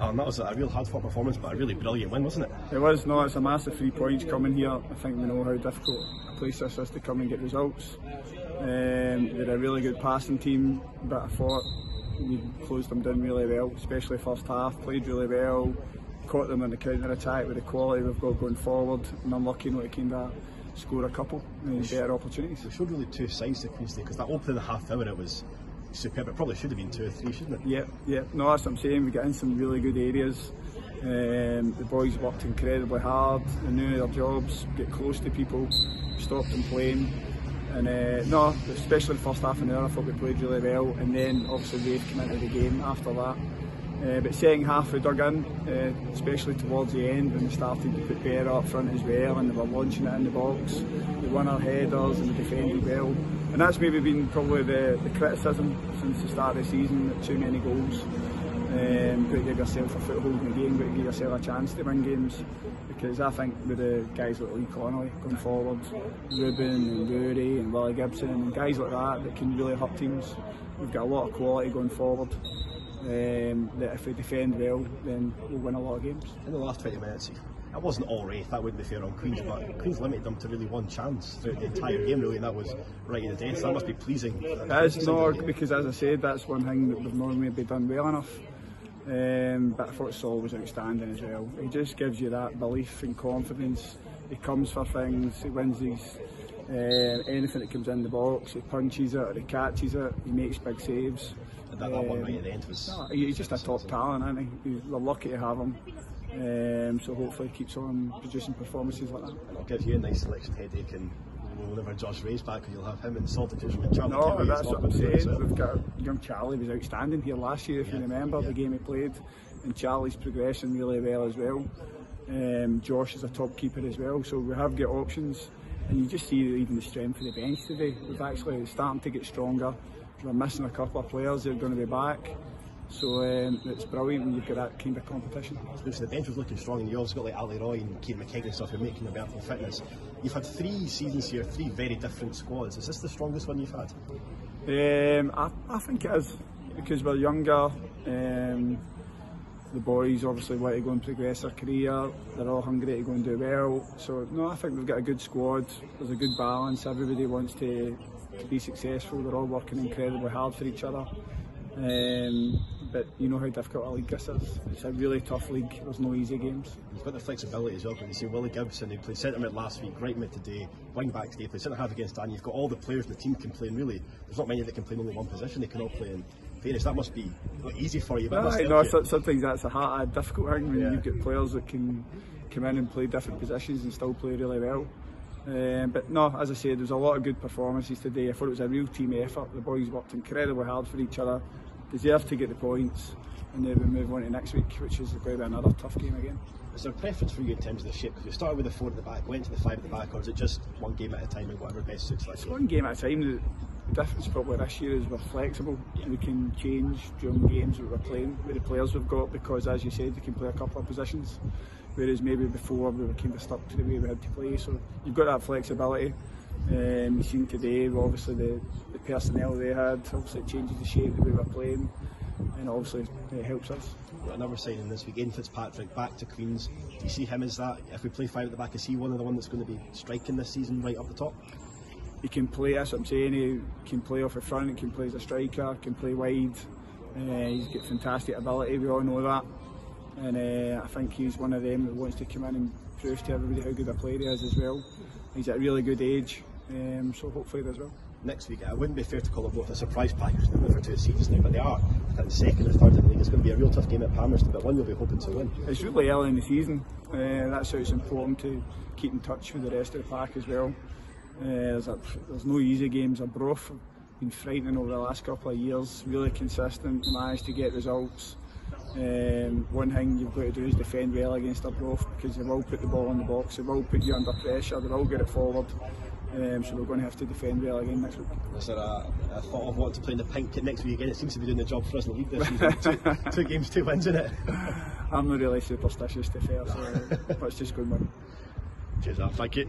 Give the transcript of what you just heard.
Allan, that was a real hard-fought performance, but a really brilliant win, wasn't it? It was. No, it's a massive 3 points coming here. I think we know how difficult a place this is to come and get results. They're a really good passing team, but I thought we closed them down really well, especially first half. Played really well, caught them in the counter-attack with the quality we've got going forward, and unlucky not to kind of score a couple better opportunities. It showed really two sides to Queen's Day, because that opening half hour it was superb. It probably should have been 2 or 3, shouldn't it? Yeah. No, that's what I'm saying. We got in some really good areas. The boys worked incredibly hard. They knew their jobs, get close to people, stopped them playing. And no, especially the first half an hour, I thought we played really well. And then obviously Raith came into the game after that. But second half we dug in, especially towards the end when we started to put better up front as well, and they were launching it in the box. We won our headers and we defended well. And that's maybe been probably the criticism since the start of the season, that too many goals. Got to give yourself a foothold in the game, got to give yourself a chance to win games. Because I think with the guys like Lee Connolly going forward, Ruben and Bury and Willie Gibson and guys like that can really hurt teams. We've got a lot of quality going forward. That if we defend well, then we'll win a lot of games. In the last 20 minutes, it wasn't all Raith, that wouldn't be fair on Queen's, but Queen's limited them to really one chance throughout the entire game really, and that was right in the day, so that must be pleasing. It is, no, because as I said, that's one thing that we've not maybe done well enough. But I thought Saul was outstanding as well. He just gives you that belief and confidence. He comes for things, he wins these, anything that comes in the box, he punches it or he catches it, he makes big saves. And that one right at the end was... No, he's just a top talent, isn't he? We're lucky to have him. So hopefully he keeps on producing performances like that. And it'll give you a nice selection headache, and whenever Josh Ray's back, you'll have him in substitution with Charlie. No, that's what I'm saying. We've got young Charlie, was outstanding here last year, if you remember the game he played, and Charlie's progressing really well as well. Josh is a top keeper as well, so we have got options, and you just see even the strength of the bench today. We've actually starting to get stronger. We're missing a couple of players that are going to be back, so it's brilliant when you've got that kind of competition. So the bench was looking strong, and you also got like Ali Roy and Kieran McKegan and stuff who are making a better fitness. You've had 3 seasons here, 3 very different squads. Is this the strongest one you've had? I think it is, because we're younger. The boys obviously want to go and progress their career. They're all hungry to go and do well. So no, I think we've got a good squad. There's a good balance. Everybody wants to be successful. They're all working incredibly hard for each other. But you know how difficult a league this is. It's a really tough league. There's no easy games. You've got the flexibility as well. When you see Willie Gibson, who played centre mid last week, right mid today, wing back today, played centre half against Dan. You've got all the players in the team can play, and really, there's not many that can play in only one position. They can all play in various. That must be not easy for you. But sometimes that's a difficult thing when you've got players that can come in and play different positions and still play really well. But no, as I said, there was a lot of good performances today. I thought it was a real team effort. The boys worked incredibly hard for each other, deserved to get the points, and then we move on to next week, which is going to be another tough game again. Is there a preference for you in terms of the shape? Because you started with the 4 at the back, went to the 5 at the back, or is it just one game at a time and whatever best suits like? It's one game at a time. The difference probably this year is we're flexible. We can change during games that we're playing with the players we've got, because as you said, they can play a couple of positions, whereas maybe before we were kind of stuck to the way we had to play. So you've got that flexibility. You've seen today, obviously the personnel they had, obviously it changes the shape the way we're playing, and obviously it helps us. Another signing this week, Ian Fitzpatrick back to Queen's. Do you see him as that? If we play 5 at the back, is he one of the ones that's going to be striking this season right up the top? He can play, that's what I'm saying. He can play off the front, he can play as a striker, can play wide. He's got fantastic ability, we all know that. And I think he's one of them that wants to come in and prove to everybody how good a player he is as well. He's at a really good age, so hopefully he does well. Next week, it wouldn't be fair to call them both a surprise package. They've been for 2 seasons now, but they are I think second or third in the league. It's going to be a real tough game at Palmerston, but one you'll be hoping to win. It's really early in the season. That's how it's important to keep in touch with the rest of the pack as well. There's no easy games. Arbroath have been frightening over the last couple of years, really consistent, managed to get results. One thing you've got to do is defend well against Arbroath, because they will put the ball in the box, they will put you under pressure, they will get it forward. So we're going to have to defend well again next week. Is there a thought of wanting to play in the pink kit next week again? It seems to be doing the job for us in the league this season. 2 games, 2 wins in it. I'm not really superstitious to be fair, so let's just go and win. Cheers, thank you.